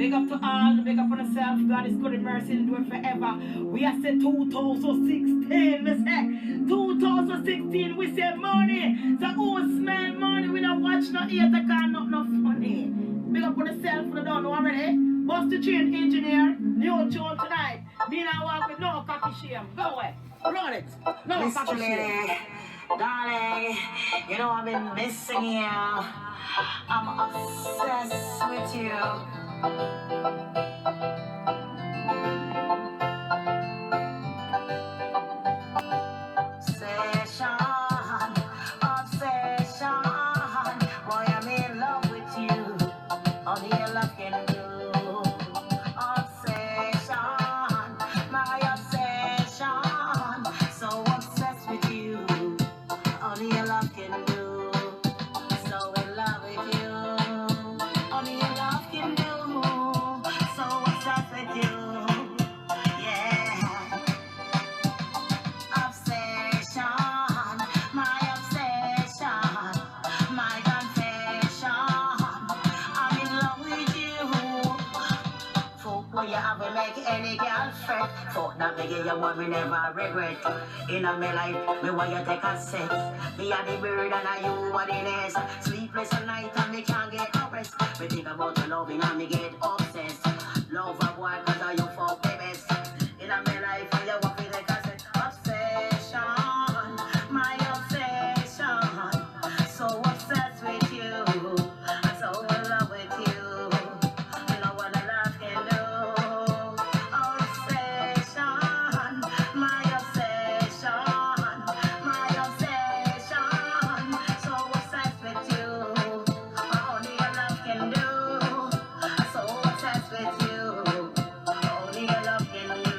Big up to all, big up on yourself. God is good and mercy and do it forever. We are said 2016, we say 2016, we say money. So who smell money? We don't watch no ear, the car, not no funny. Big up on yourself, we don't know already. Bust the chain engineer, new tune tonight. Me now walk with no cocky shame. Go away. Run it. No cocky shame. Darling, you know I've been missing you. I'm obsessed with you. Obsession, boy, I'm in love with you. All your love can do. Obsession, my obsession, so obsessed with you. All your love can do. So in love with you. All your love can do. So obsessed with you. Yeah. Obsession, my obsession, my confession. I'm in love with you. Folk where you haven't make any girl fret. Folk that make you one we never regret. In a me life, me want you take a set. Me a the bird and a you are the nest. Sleepless at night and me can't get no rest. Me think about your loving and me get obsessed. Love a boy cause of you fuck the best. In a me life, and you walk with a cassette. Obsession, my obsession. So obsessed with you. I'm so in love with you. You know what a love can do. Obsession, my obsession. My obsession. So obsessed with you. Only your love can do. I'm so obsessed with you. Only your love can do.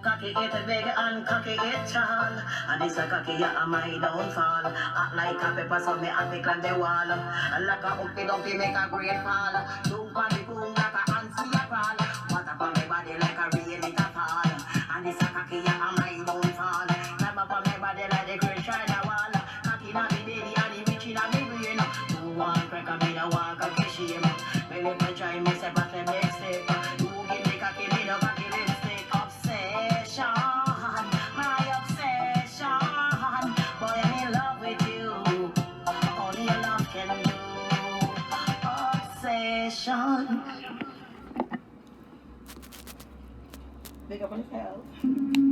Cocky it big and cocky it tall. And this a cocky yeah my downfall. Act like a pepper so me have to climb the wall. And like a humpy dumpy make a great fall. Boom body boom like a fancy a crawl. What up on my body like a rain it a fall. And this a cocky yeah my downfall. Climb up on my body like the great shine a wall. Cocky na me baby and the rich in a me brain. You want crack a me no want cocky shame. Me let me try me say but me mistake. You give me cocky me no cocky lipstick. Obsession, my obsession. Boy I'm in love with you. Only your love can do. Obsession. Big up on yourself.